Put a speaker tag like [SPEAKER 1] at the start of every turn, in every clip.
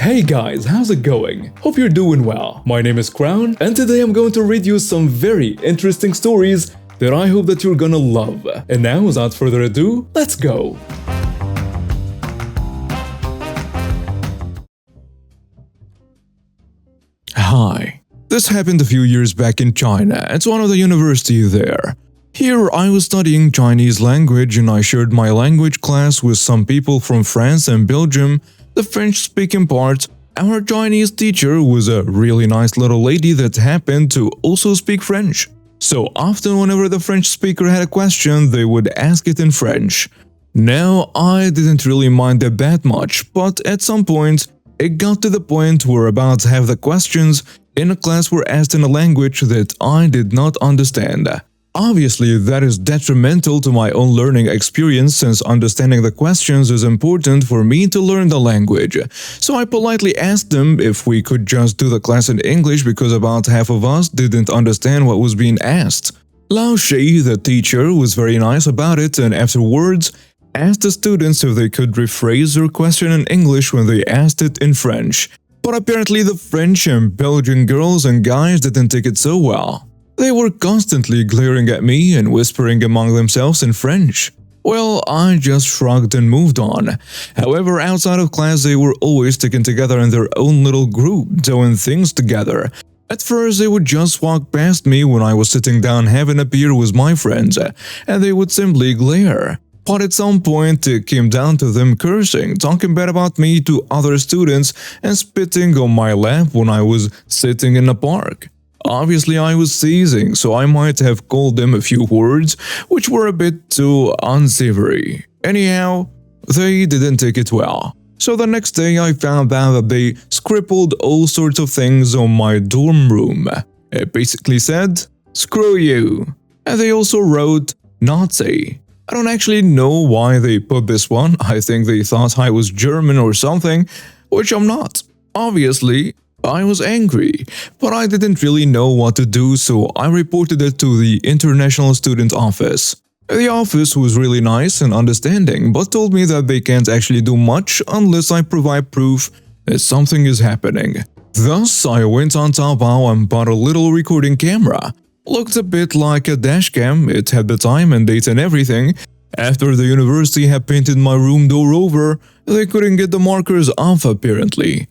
[SPEAKER 1] Hey guys, how's it going? Hope you're doing well. My name is Crown, and today I'm going to read you some very interesting stories that I hope that you're gonna love. And now, without further ado, let's go! Hi. This happened a few years back in China. It's one of the universities there. Here, I was studying Chinese language and I shared my language class with some people from France and Belgium. The French-speaking part, our Chinese teacher was a really nice little lady that happened to also speak French. So often whenever the French speaker had a question, they would ask it in French. Now, I didn't really mind it that much, but at some point, it got to the point where about half the questions in a class were asked in a language that I did not understand. Obviously, that is detrimental to my own learning experience since understanding the questions is important for me to learn the language. So I politely asked them if we could just do the class in English because about half of us didn't understand what was being asked. Lao Shi, the teacher, was very nice about it and afterwards asked the students if they could rephrase their question in English when they asked it in French. But apparently the French and Belgian girls and guys didn't take it so well. They were constantly glaring at me and whispering among themselves in French. Well, I just shrugged and moved on. However, outside of class they were always sticking together in their own little group, doing things together. At first they would just walk past me when I was sitting down having a beer with my friends, and they would simply glare. But at some point it came down to them cursing, talking bad about me to other students and spitting on my lap when I was sitting in the park. Obviously I was seizing, so I might have called them a few words, which were a bit too unsavory. Anyhow, they didn't take it well. So the next day I found out that they scribbled all sorts of things on my dorm room. It basically said, "Screw you." And they also wrote, "Nazi." I don't actually know why they put this one. I think they thought I was German or something, which I'm not. Obviously, I was angry, but I didn't really know what to do, so I reported it to the International Student Office. The office was really nice and understanding, but told me that they can't actually do much unless I provide proof that something is happening. Thus, I went on Taobao and bought a little recording camera. Looked a bit like a dashcam, it had the time and date and everything. After the university had painted my room door over, they couldn't get the markers off apparently.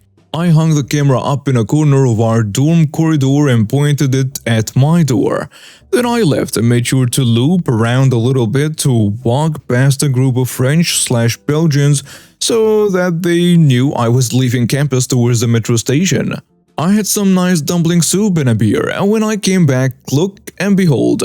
[SPEAKER 1] I hung the camera up in a corner of our dorm corridor and pointed it at my door. Then I left and made sure to loop around a little bit to walk past a group of French/Belgians so that they knew I was leaving campus towards the metro station. I had some nice dumpling soup and a beer, and when I came back, look and behold.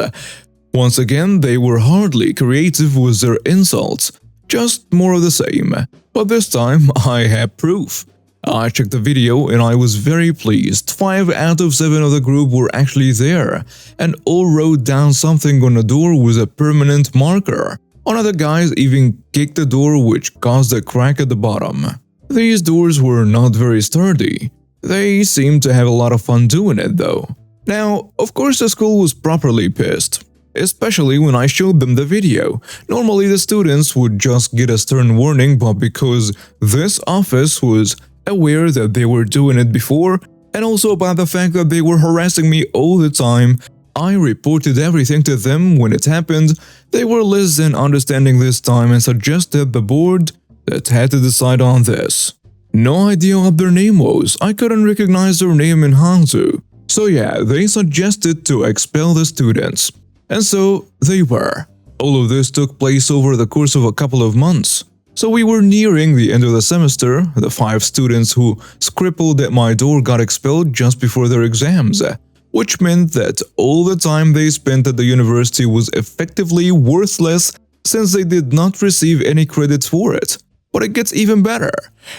[SPEAKER 1] Once again, they were hardly creative with their insults, just more of the same. But this time, I had proof. I checked the video and I was very pleased. 5 out of 7 of the group were actually there, and all wrote down something on the door with a permanent marker. One of the guys even kicked the door, which caused a crack at the bottom. These doors were not very sturdy. They seemed to have a lot of fun doing it though. Now, of course the school was properly pissed, especially when I showed them the video. Normally the students would just get a stern warning, but because this office was aware that they were doing it before, and also about the fact that they were harassing me all the time, I reported everything to them when it happened. They were less than understanding this time and suggested the board that had to decide on this. No idea what their name was, I couldn't recognize their name in Hangzhou. So yeah, they suggested to expel the students. And so they were. All of this took place over the course of a couple of months. So we were nearing the end of the semester. The 5 students who scribbled at my door got expelled just before their exams, which meant that all the time they spent at the university was effectively worthless since they did not receive any credit for it. But it gets even better.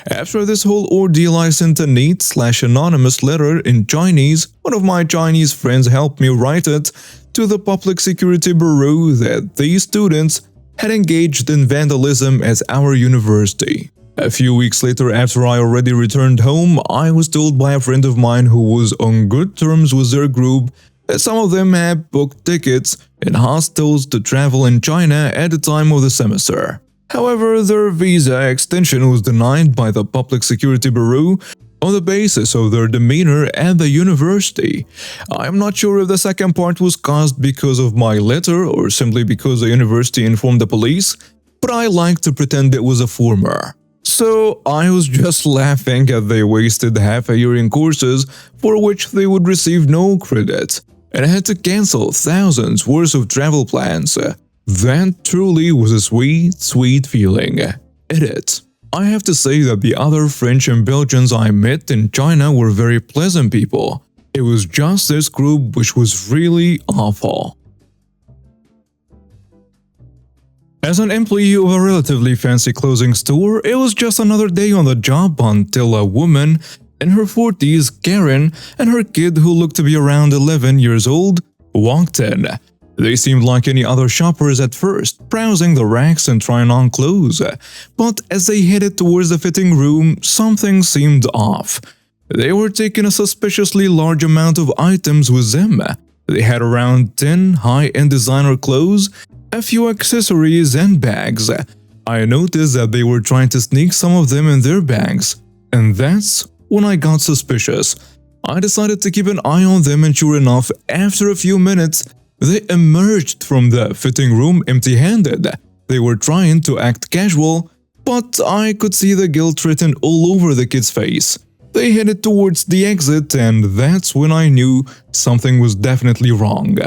[SPEAKER 1] After this whole ordeal, I sent a neat/anonymous letter in Chinese. One of my Chinese friends helped me write it to the Public Security Bureau that these students had engaged in vandalism at our university. A few weeks later, after I already returned home, I was told by a friend of mine who was on good terms with their group that some of them had booked tickets and hostels to travel in China at the time of the semester. However, their visa extension was denied by the Public Security Bureau on the basis of their demeanor at the university. I'm not sure if the second part was caused because of my letter or simply because the university informed the police, but I like to pretend it was a former. So I was just laughing as they wasted half a year in courses for which they would receive no credit, and I had to cancel thousands worth of travel plans. That truly was a sweet, sweet feeling. Edit. I have to say that the other French and Belgians I met in China were very pleasant people. It was just this group which was really awful. As an employee of a relatively fancy clothing store, it was just another day on the job until a woman in her 40s, Karen, and her kid who looked to be around 11 years old, walked in. They seemed like any other shoppers at first, browsing the racks and trying on clothes. But as they headed towards the fitting room, something seemed off. They were taking a suspiciously large amount of items with them. They had around 10 high-end designer clothes, a few accessories and bags. I noticed that they were trying to sneak some of them in their bags, and that's when I got suspicious. I decided to keep an eye on them, and sure enough, after a few minutes, they emerged from the fitting room empty-handed. They were trying to act casual, but I could see the guilt written all over the kid's face. They headed towards the exit, and that's when I knew something was definitely wrong.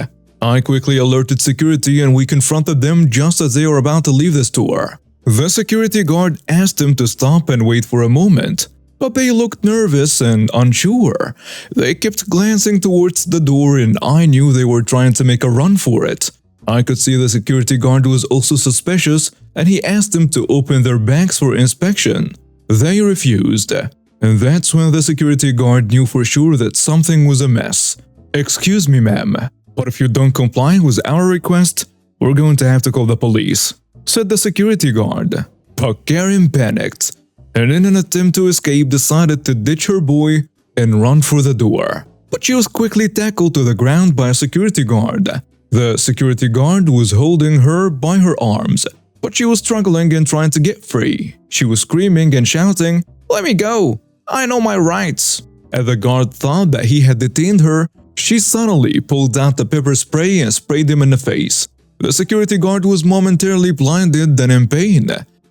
[SPEAKER 1] I quickly alerted security, and we confronted them just as they were about to leave the store. The security guard asked them to stop and wait for a moment, but they looked nervous and unsure. They kept glancing towards the door, and I knew they were trying to make a run for it. I could see the security guard was also suspicious, and he asked them to open their bags for inspection. They refused, and that's when the security guard knew for sure that something was amiss. "Excuse me, ma'am, but if you don't comply with our request, we're going to have to call the police," said the security guard. But Karen panicked, and in an attempt to escape decided to ditch her boy and run for the door. But she was quickly tackled to the ground by a security guard. The security guard was holding her by her arms, but she was struggling and trying to get free. She was screaming and shouting, "Let me go! I know my rights!" As the guard thought that he had detained her, she suddenly pulled out the pepper spray and sprayed him in the face. The security guard was momentarily blinded and in pain,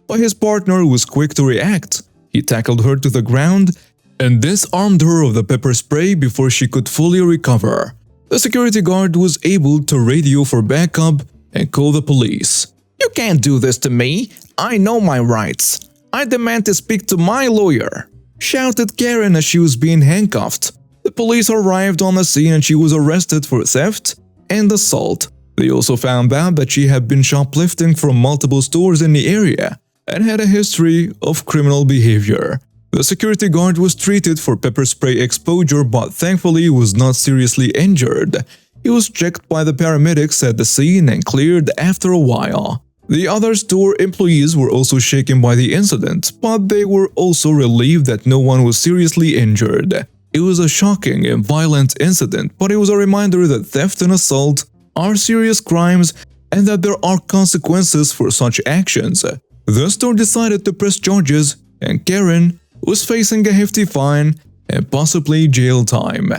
[SPEAKER 1] but his partner was quick to react. He tackled her to the ground and disarmed her of the pepper spray before she could fully recover. The security guard was able to radio for backup and call the police. "You can't do this to me! I know my rights! I demand to speak to my lawyer!" shouted Karen as she was being handcuffed. The police arrived on the scene and she was arrested for theft and assault. They also found out that she had been shoplifting from multiple stores in the area and had a history of criminal behavior. The security guard was treated for pepper spray exposure but thankfully was not seriously injured. He was checked by the paramedics at the scene and cleared after a while. The other store employees were also shaken by the incident, but they were also relieved that no one was seriously injured. It was a shocking and violent incident, but it was a reminder that theft and assault are serious crimes and that there are consequences for such actions. The store decided to press charges, and Karen was facing a hefty fine and possibly jail time.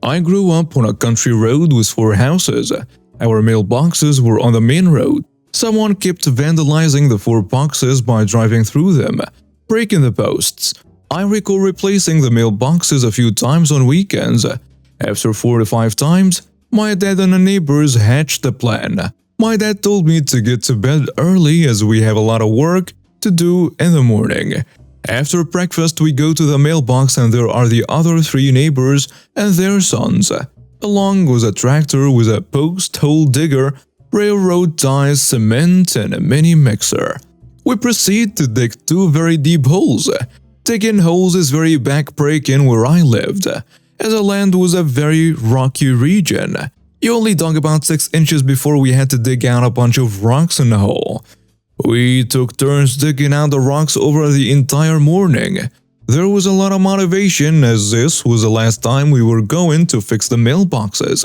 [SPEAKER 1] I grew up on a country road with 4 houses. Our mailboxes were on the main road. Someone kept vandalizing the 4 boxes by driving through them, breaking the posts. I recall replacing the mailboxes a few times on weekends. After 4 to 5 times, my dad and the neighbors hatched a plan. My dad told me to get to bed early as we have a lot of work to do in the morning. After breakfast, we go to the mailbox and there are the other 3 neighbors and their sons. Along with a tractor with a post hole digger, railroad ties, cement, and a mini mixer. We proceed to dig 2 very deep holes. Digging holes is very backbreaking where I lived, as the land was a very rocky region. You only dug about 6 inches before we had to dig out a bunch of rocks in the hole. We took turns digging out the rocks over the entire morning. There was a lot of motivation as this was the last time we were going to fix the mailboxes.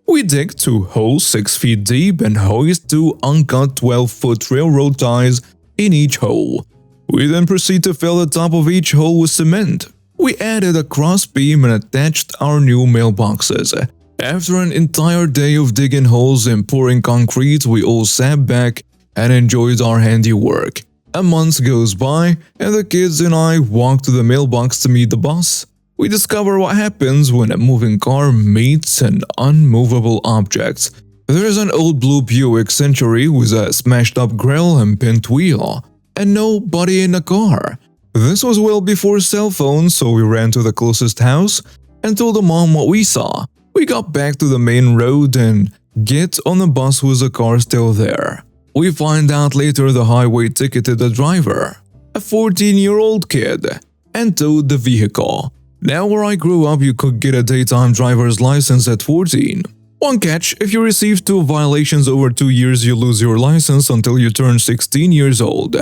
[SPEAKER 1] We dig 2 holes 6 feet deep and hoist 2 uncut 12-foot railroad ties in each hole. We then proceed to fill the top of each hole with cement. We added a cross beam and attached our new mailboxes. After an entire day of digging holes and pouring concrete, we all sat back and enjoyed our handiwork. A month goes by, and the kids and I walk to the mailbox to meet the boss. We discover what happens when a moving car meets an unmovable object. There's an old blue Buick Century with a smashed-up grille and bent wheel, and nobody in the car. This was well before cell phones, so we ran to the closest house and told the mom what we saw. We got back to the main road and get on the bus with the car still there. We find out later the highway ticketed the driver, a 14-year-old kid, and towed the vehicle. Now where I grew up, you could get a daytime driver's license at 14. One catch, if you receive 2 violations over 2 years, you lose your license until you turn 16 years old.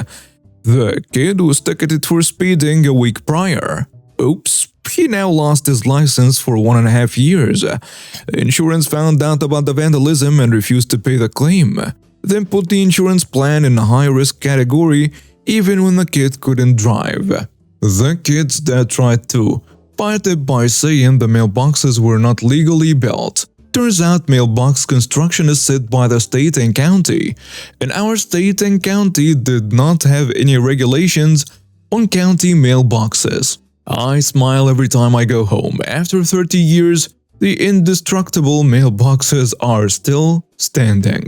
[SPEAKER 1] The kid was ticketed for speeding a week prior. Oops, he now lost his license for 1.5 years. The insurance found out about the vandalism and refused to pay the claim. Then put the insurance plan in a high-risk category even when the kid couldn't drive. The kid's dad tried to fight it by saying the mailboxes were not legally built. Turns out mailbox construction is set by the state and county, and our state and county did not have any regulations on county mailboxes. I smile every time I go home. After 30 years, the indestructible mailboxes are still standing.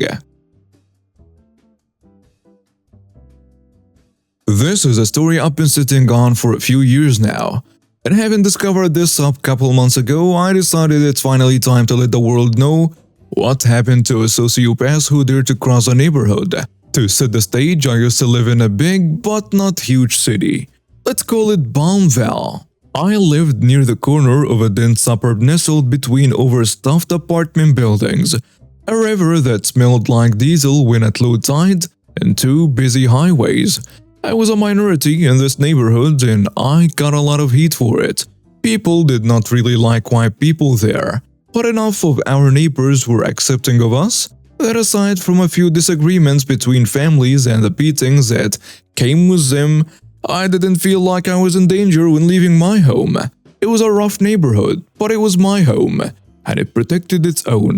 [SPEAKER 1] This is a story I've been sitting on for a few years now, and having discovered this a couple months ago, I decided it's finally time to let the world know what happened to a sociopath who dared to cross a neighborhood. To set the stage, I used to live in a big but not huge city. Let's call it Bombville. I lived near the corner of a dense suburb nestled between overstuffed apartment buildings, a river that smelled like diesel when at low tide, and 2 busy highways. I was a minority in this neighborhood and I got a lot of heat for it. People did not really like white people there, but enough of our neighbors were accepting of us that aside from a few disagreements between families and the beatings that came with them, I didn't feel like I was in danger when leaving my home. It was a rough neighborhood, but it was my home, and it protected its own.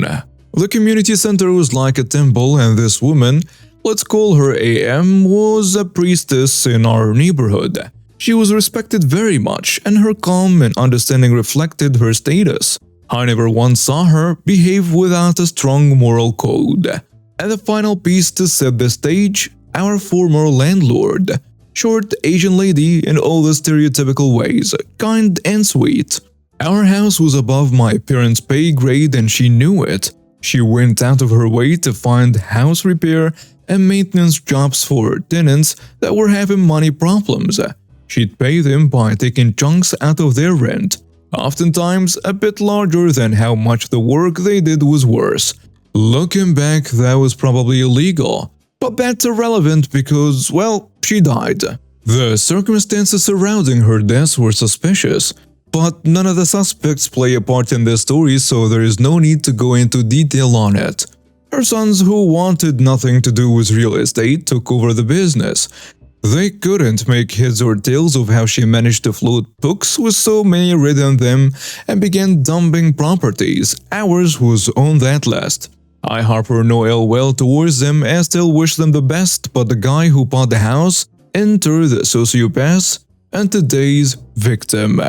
[SPEAKER 1] The community center was like a temple, and this woman, let's call her AM, was a priestess in our neighborhood. She was respected very much, and her calm and understanding reflected her status. I never once saw her behave without a strong moral code. And the final piece to set the stage, our former landlord. Short Asian lady in all the stereotypical ways, kind and sweet. Our house was above my parents' pay grade and she knew it. She went out of her way to find house repair and maintenance jobs for tenants that were having money problems. She'd pay them by taking chunks out of their rent, oftentimes a bit larger than how much the work they did was worth. Looking back, that was probably illegal, but that's irrelevant because, well, she died. The circumstances surrounding her death were suspicious, but none of the suspects play a part in this story, so there is no need to go into detail on it. Her sons, who wanted nothing to do with real estate, took over the business. They couldn't make heads or tails of how she managed to float books with so many written them and began dumping properties. Ours was on that list. I harbor no ill will towards them and still wish them the best, but the guy who bought the house entered the sociopath and today's victim.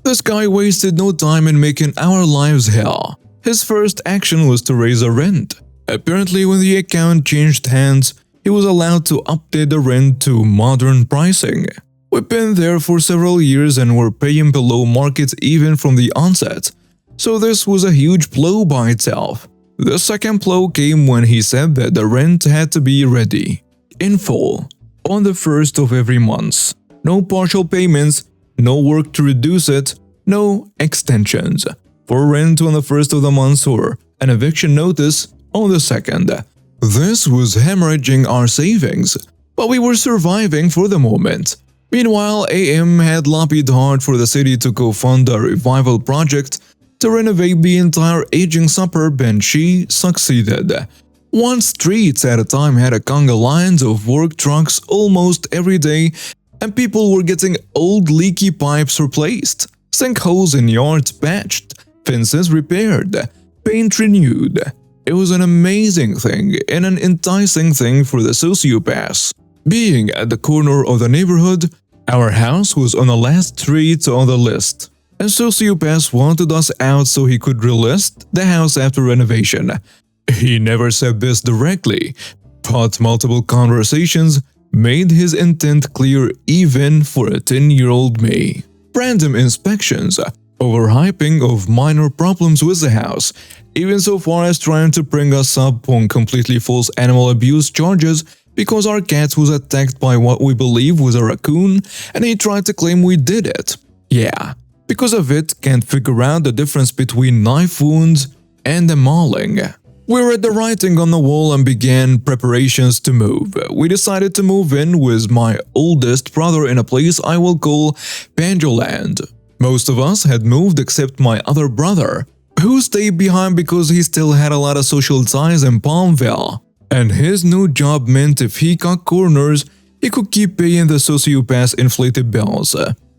[SPEAKER 1] This guy wasted no time in making our lives hell. His first action was to raise a rent. Apparently, when the account changed hands, he was allowed to update the rent to modern pricing. We've been there for several years and were paying below market even from the onset, so this was a huge blow by itself. The second blow came when he said that the rent had to be ready, in full, on the 1st of every month. No partial payments, no work to reduce it, no extensions. For rent on the 1st of the month or an eviction notice on the 2nd. This was hemorrhaging our savings, but we were surviving for the moment. Meanwhile, AM had lobbied hard for the city to co-fund a revival project to renovate the entire aging suburb, and she succeeded. One street at a time had a conga lines of work trucks almost every day, and people were getting old leaky pipes replaced, sinkholes in yards patched, fences repaired, paint renewed. It was an amazing thing and an enticing thing for the sociopaths. Being at the corner of the neighborhood, our house was on the last street on the list, and sociopaths wanted us out so he could relist the house after renovation. He never said this directly, but multiple conversations made his intent clear even for a 10-year-old me. Random inspections, overhyping of minor problems with the house, even so far as trying to bring us up on completely false animal abuse charges because our cat was attacked by what we believe was a raccoon and he tried to claim we did it. Yeah, because of it, can't figure out the difference between knife wounds and a mauling. We read the writing on the wall and began preparations to move. We decided to move in with my oldest brother in a place I will call Banjoland. Most of us had moved except my other brother, who stayed behind because he still had a lot of social ties in Palmville. And his new job meant if he cut corners, he could keep paying the sociopath's inflated bills.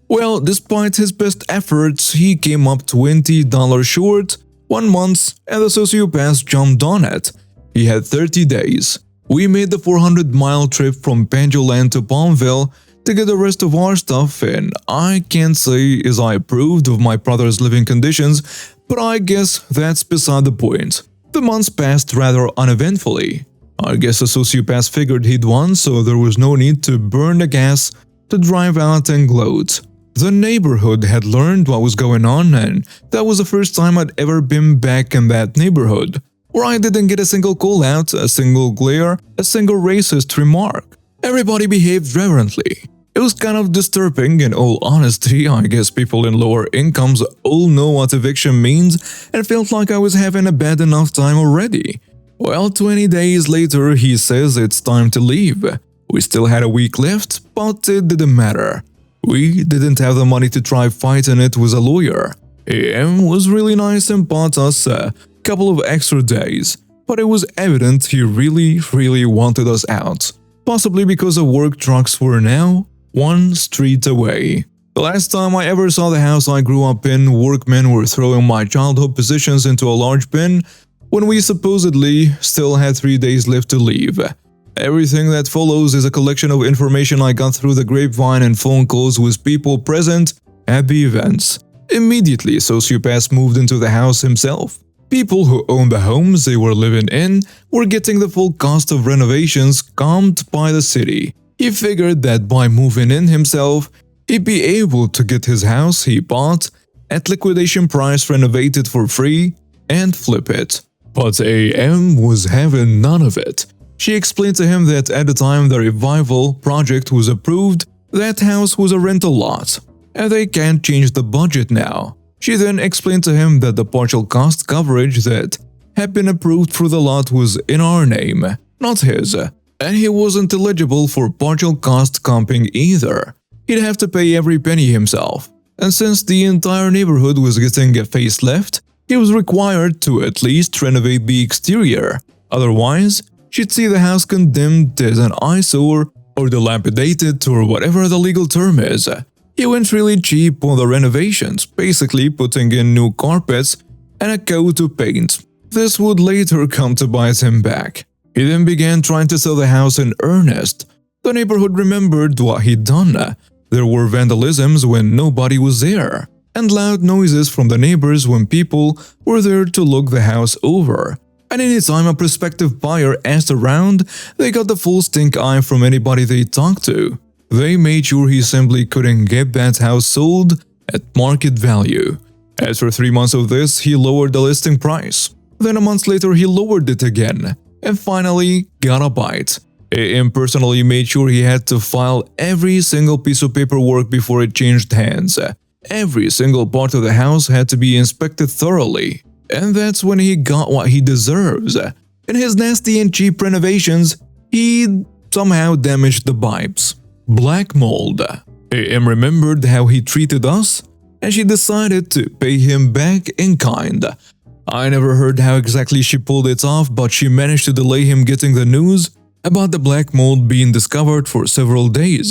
[SPEAKER 1] Well, despite his best efforts, he came up $20 short 1 month, and the sociopath jumped on it. He had 30 days. We made the 400-mile trip from Banjoland to Palmville to get the rest of our stuff, and I can't say as I approved of my brother's living conditions, but I guess that's beside the point. The months passed rather uneventfully. I guess the sociopath figured he'd won, so there was no need to burn the gas to drive out and gloat. The neighborhood had learned what was going on, and that was the first time I'd ever been back in that neighborhood, where I didn't get a single call-out, a single glare, a single racist remark. Everybody behaved reverently. It was kind of disturbing, in all honesty. I guess people in lower incomes all know what eviction means, and felt like I was having a bad enough time already. Well, 20 days later, he says it's time to leave. We still had a week left, but it didn't matter. We didn't have the money to try fighting it with a lawyer. AM was really nice and bought us a couple of extra days, but it was evident he really wanted us out. Possibly because the work trucks were now 1 street away. The last time I ever saw the house I grew up in, workmen were throwing my childhood possessions into a large bin when we supposedly still had 3 days left to leave. Everything that follows is a collection of information I got through the grapevine and phone calls with people present at the events. Immediately, sociopath moved into the house himself. People who owned the homes they were living in were getting the full cost of renovations comped by the city. He figured that by moving in himself, he'd be able to get his house he bought at liquidation price renovated for free and flip it. But AM was having none of it. She explained to him that at the time the revival project was approved, that house was a rental lot, and they can't change the budget now. She then explained to him that the partial cost coverage that had been approved for the lot was in our name, not his, and he wasn't eligible for partial cost comping either. He'd have to pay every penny himself, and since the entire neighborhood was getting a facelift, he was required to at least renovate the exterior. Otherwise, she'd see the house condemned as an eyesore or dilapidated or whatever the legal term is. He went really cheap on the renovations, basically putting in new carpets and a coat of paint. This would later come to bite him back. He then began trying to sell the house in earnest. The neighborhood remembered what he'd done. There were vandalisms when nobody was there, and loud noises from the neighbors when people were there to look the house over. And anytime a prospective buyer asked around, they got the full stink eye from anybody they talked to. They made sure he simply couldn't get that house sold at market value. After 3 months of this, he lowered the listing price. Then a month later, he lowered it again, and finally got a bite. AM personally made sure he had to file every single piece of paperwork before it changed hands. Every single part of the house had to be inspected thoroughly. And that's when he got what he deserves. In his nasty and cheap renovations, he somehow damaged the pipes. Black mold. AM remembered how he treated us and she decided to pay him back in kind. I never heard how exactly she pulled it off, but she managed to delay him getting the news about the black mold being discovered for several days,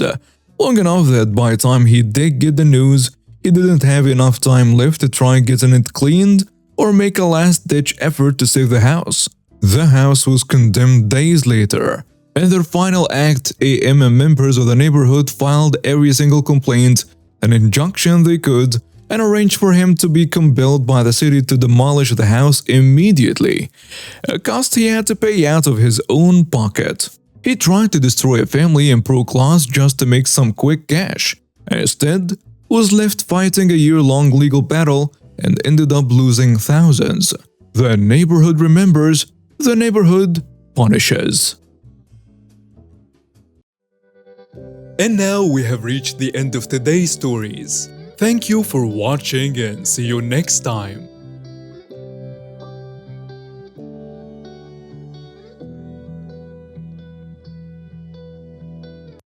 [SPEAKER 1] long enough that by the time he did get the news, he didn't have enough time left to try getting it cleaned or make a last-ditch effort to save the house. The house was condemned days later. In their final act, AM and members of the neighborhood filed every single complaint and injunction they could and arranged for him to be compelled by the city to demolish the house immediately, a cost he had to pay out of his own pocket. He tried to destroy a family and broke laws just to make some quick cash, and instead was left fighting a year-long legal battle and ended up losing thousands. The neighborhood remembers, the neighborhood punishes. And now we have reached the end of today's stories. Thank you for watching and see you next time.